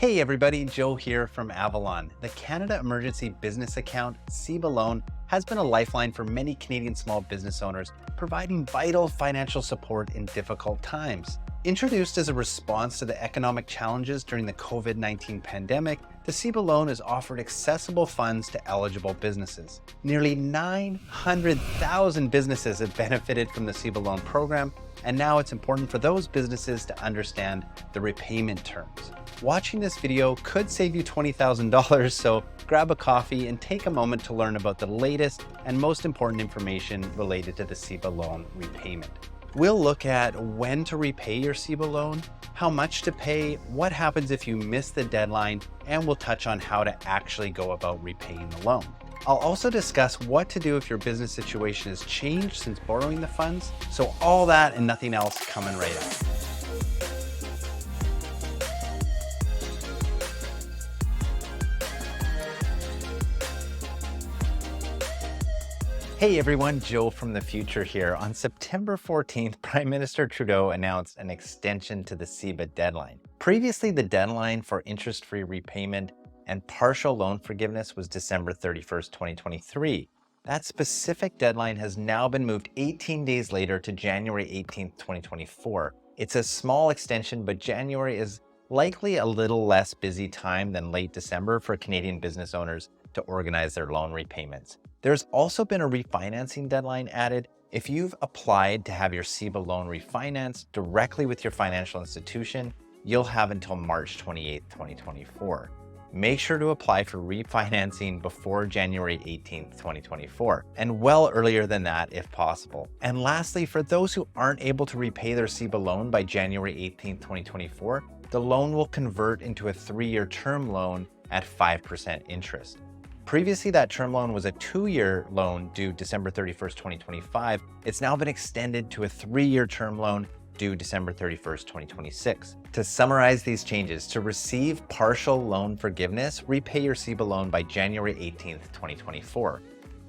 Hey everybody, Joe here from Avalon. The Canada Emergency Business Account, CEBA loan, has been a lifeline for many Canadian small business owners, providing vital financial support in difficult times. Introduced as a response to the economic challenges during the COVID-19 pandemic, the CEBA loan has offered accessible funds to eligible businesses. Nearly 900,000 businesses have benefited from the CEBA loan program, and now it's important for those businesses to understand the repayment terms. Watching this video could save you $20,000, so grab a coffee and take a moment to learn about the latest and most important information related to the CEBA loan repayment. We'll look at when to repay your CEBA loan, how much to pay, what happens if you miss the deadline, and we'll touch on how to actually go about repaying the loan. I'll also discuss what to do if your business situation has changed since borrowing the funds. So all that and nothing else coming right up. Hey everyone, Joe from the future here. On September 14th, Prime Minister Trudeau announced an extension to the CEBA deadline. Previously, the deadline for interest-free repayment and partial loan forgiveness was December 31st, 2023. That specific deadline has now been moved 18 days later to January 18th, 2024. It's a small extension, but January is likely a little less busy time than late December for Canadian business owners to organize their loan repayments. There's also been a refinancing deadline added. If you've applied to have your CEBA loan refinanced directly with your financial institution, you'll have until March 28th, 2024. Make sure to apply for refinancing before January 18th, 2024, and well earlier than that if possible. And lastly, for those who aren't able to repay their CEBA loan by January 18th, 2024, the loan will convert into a 3-year term loan at 5% interest. Previously, that term loan was a 2-year loan due December 31st, 2025. It's now been extended to a 3-year term loan due December 31st, 2026. To summarize these changes, to receive partial loan forgiveness, repay your CEBA loan by January 18th, 2024,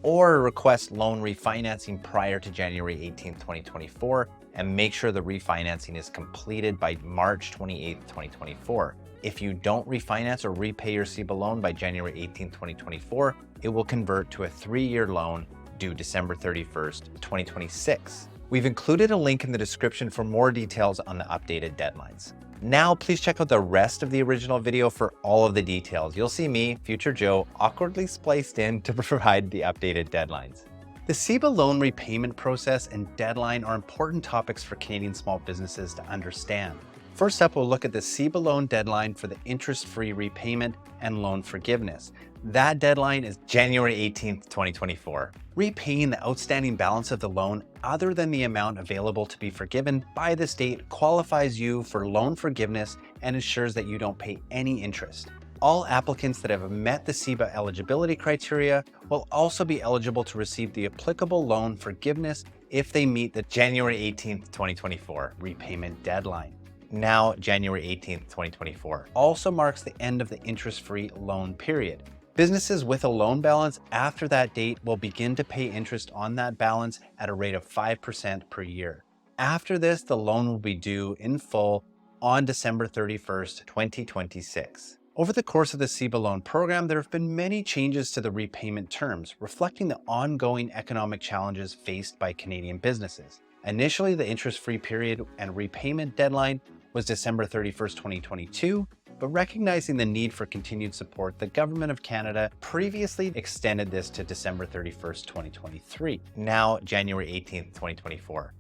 or request loan refinancing prior to January 18th, 2024, and make sure the refinancing is completed by March 28th, 2024. If you don't refinance or repay your CEBA loan by January 18th, 2024, it will convert to a 3-year loan due December 31st, 2026. We've included a link in the description for more details on the updated deadlines. Now, please check out the rest of the original video for all of the details. You'll see me, Future Joe, awkwardly spliced in to provide the updated deadlines. The CEBA loan repayment process and deadline are important topics for Canadian small businesses to understand. First up, we'll look at the CEBA loan deadline for the interest-free repayment and loan forgiveness. That deadline is January 18th, 2024. Repaying the outstanding balance of the loan other than the amount available to be forgiven by the state qualifies you for loan forgiveness and ensures that you don't pay any interest. All applicants that have met the CEBA eligibility criteria will also be eligible to receive the applicable loan forgiveness if they meet the January 18th, 2024 repayment deadline. Now, January 18th, 2024, also marks the end of the interest-free loan period. Businesses with a loan balance after that date will begin to pay interest on that balance at a rate of 5% per year. After this, the loan will be due in full on December 31st, 2026. Over the course of the CEBA loan program, there have been many changes to the repayment terms, reflecting the ongoing economic challenges faced by Canadian businesses. Initially, the interest-free period and repayment deadline was December 31st, 2022, but recognizing the need for continued support, the Government of Canada previously extended this to December 31st, 2023, now January 18th, 2024.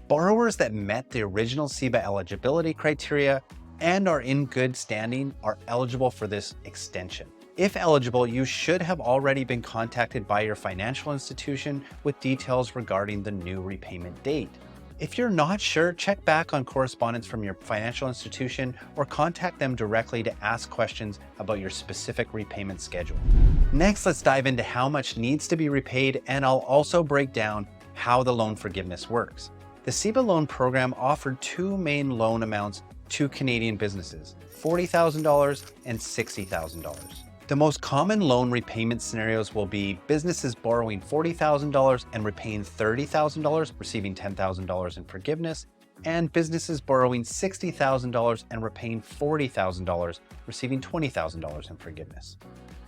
Borrowers that met the original CEBA eligibility criteria and are in good standing are eligible for this extension. If eligible, you should have already been contacted by your financial institution with details regarding the new repayment date. If you're not sure, check back on correspondence from your financial institution or contact them directly to ask questions about your specific repayment schedule. Next, let's dive into how much needs to be repaid, and I'll also break down how the loan forgiveness works. The CEBA loan program offered 2 main loan amounts to Canadian businesses, $40,000 and $60,000. The most common loan repayment scenarios will be businesses borrowing $40,000 and repaying $30,000, receiving $10,000 in forgiveness, and businesses borrowing $60,000 and repaying $40,000, receiving $20,000 in forgiveness.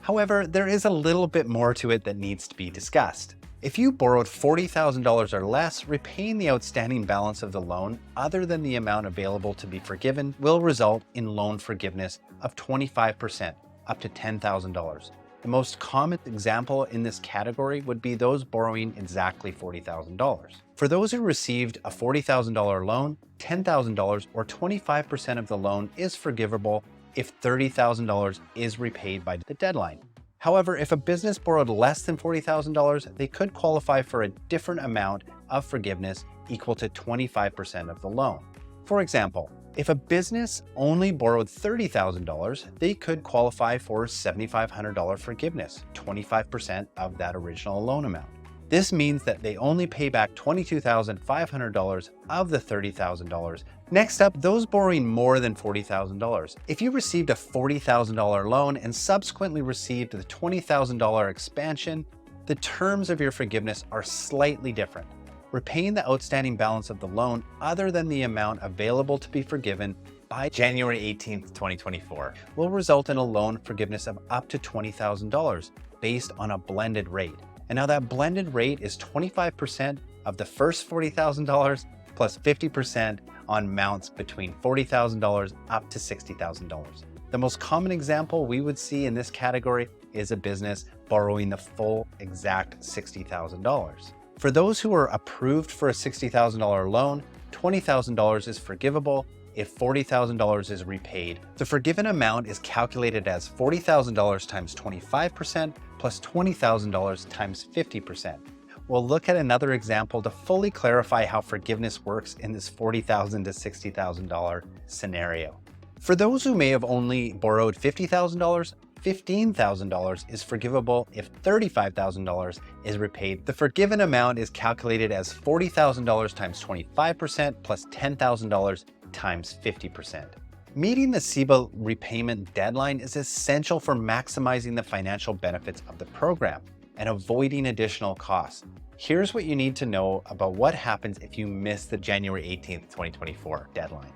However, there is a little bit more to it that needs to be discussed. If you borrowed $40,000 or less, repaying the outstanding balance of the loan other than the amount available to be forgiven will result in loan forgiveness of 25%, up to $10,000. The most common example in this category would be those borrowing exactly $40,000. For those who received a $40,000 loan, $10,000 or 25% of the loan is forgivable if $30,000 is repaid by the deadline. However, if a business borrowed less than $40,000, they could qualify for a different amount of forgiveness equal to 25% of the loan. For example, if a business only borrowed $30,000, they could qualify for $7,500 forgiveness, 25% of that original loan amount. This means that they only pay back $22,500 of the $30,000. Next up, those borrowing more than $40,000. If you received a $40,000 loan and subsequently received the $20,000 expansion, the terms of your forgiveness are slightly different. Repaying the outstanding balance of the loan other than the amount available to be forgiven by January 18th, 2024 will result in a loan forgiveness of up to $20,000 based on a blended rate. And now that blended rate is 25% of the first $40,000 plus 50% on amounts between $40,000 up to $60,000. The most common example we would see in this category is a business borrowing the full exact $60,000. For those who are approved for a $60,000 loan, $20,000 is forgivable if $40,000 is repaid. The forgiven amount is calculated as $40,000 times 25% plus $20,000 times 50%. We'll look at another example to fully clarify how forgiveness works in this $40,000 to $60,000 scenario. For those who may have only borrowed $50,000, $15,000 is forgivable if $35,000 is repaid. The forgiven amount is calculated as $40,000 times 25% plus $10,000 times 50%. Meeting the CEBA repayment deadline is essential for maximizing the financial benefits of the program and avoiding additional costs. Here's what you need to know about what happens if you miss the January 18th, 2024 deadline.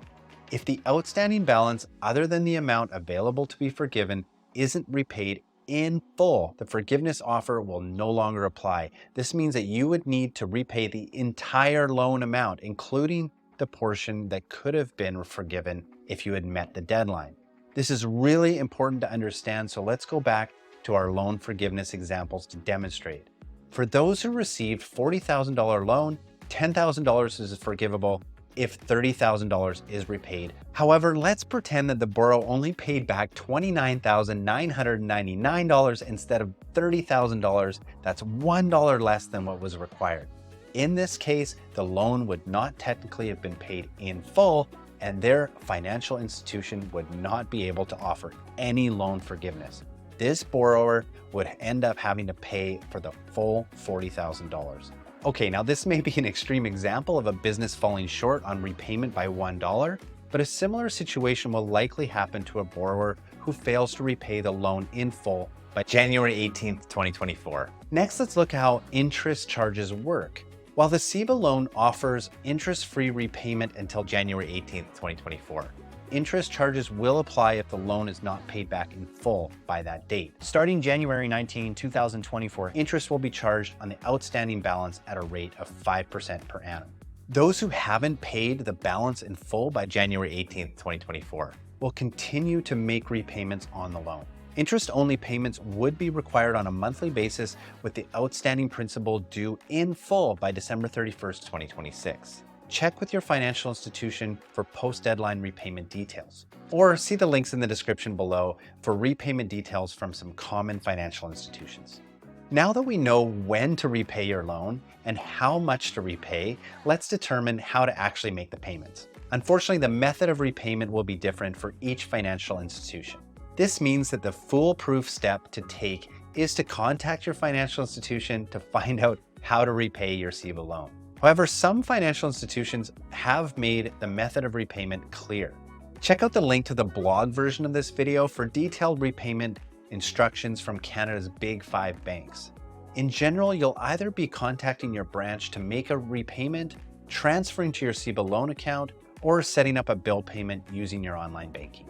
If the outstanding balance other than the amount available to be forgiven isn't repaid in full, the forgiveness offer will no longer apply. This means that you would need to repay the entire loan amount, including the portion that could have been forgiven if you had met the deadline. This is really important to understand, so let's go back to our loan forgiveness examples to demonstrate. For those who received $40,000 loan, $10,000 is forgivable if $30,000 is repaid. However, let's pretend that the borrower only paid back $29,999 instead of $30,000. That's $1 less than what was required. In this case, the loan would not technically have been paid in full, and their financial institution would not be able to offer any loan forgiveness. This borrower would end up having to pay for the full $40,000. Okay, now this may be an extreme example of a business falling short on repayment by $1, but a similar situation will likely happen to a borrower who fails to repay the loan in full by January 18th, 2024. Next, let's look at how interest charges work. While the CEBA loan offers interest-free repayment until January 18th, 2024, interest charges will apply if the loan is not paid back in full by that date. Starting January 19, 2024, interest will be charged on the outstanding balance at a rate of 5% per annum. Those who haven't paid the balance in full by January 18th, 2024 will continue to make repayments on the loan. Interest-only payments would be required on a monthly basis with the outstanding principal due in full by December 31st, 2026. Check with your financial institution for post-deadline repayment details, or see the links in the description below for repayment details from some common financial institutions. Now that we know when to repay your loan and how much to repay, let's determine how to actually make the payments. Unfortunately, the method of repayment will be different for each financial institution. This means that the foolproof step to take is to contact your financial institution to find out how to repay your CEBA loan. However, some financial institutions have made the method of repayment clear. Check out the link to the blog version of this video for detailed repayment instructions from Canada's Big 5 banks. In general, you'll either be contacting your branch to make a repayment, transferring to your CEBA loan account, or setting up a bill payment using your online banking.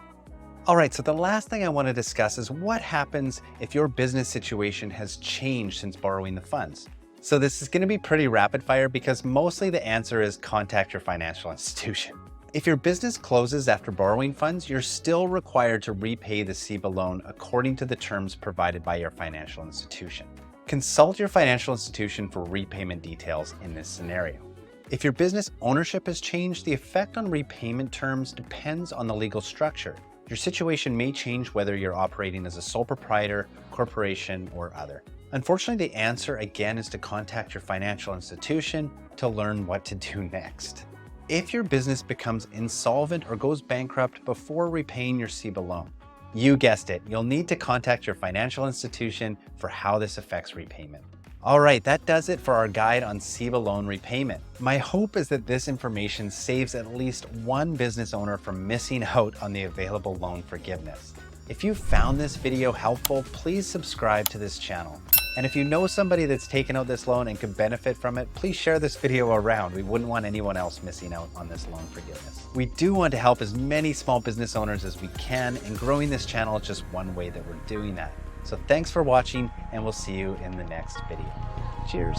All right, so the last thing I want to discuss is what happens if your business situation has changed since borrowing the funds. So this is going to be pretty rapid fire because mostly the answer is contact your financial institution. If your business closes after borrowing funds, you're still required to repay the CEBA loan according to the terms provided by your financial institution. Consult your financial institution for repayment details in this scenario. If your business ownership has changed, the effect on repayment terms depends on the legal structure. Your situation may change whether you're operating as a sole proprietor, corporation, or other. Unfortunately, the answer again is to contact your financial institution to learn what to do next. If your business becomes insolvent or goes bankrupt before repaying your CEBA loan, you guessed it, you'll need to contact your financial institution for how this affects repayment. All right, that does it for our guide on CEBA loan repayment. My hope is that this information saves at least one business owner from missing out on the available loan forgiveness. If you found this video helpful, please subscribe to this channel. And if you know somebody that's taken out this loan and could benefit from it, please share this video around. We wouldn't want anyone else missing out on this loan forgiveness. We do want to help as many small business owners as we can, and growing this channel is just one way that we're doing that. So thanks for watching, and we'll see you in the next video. Cheers.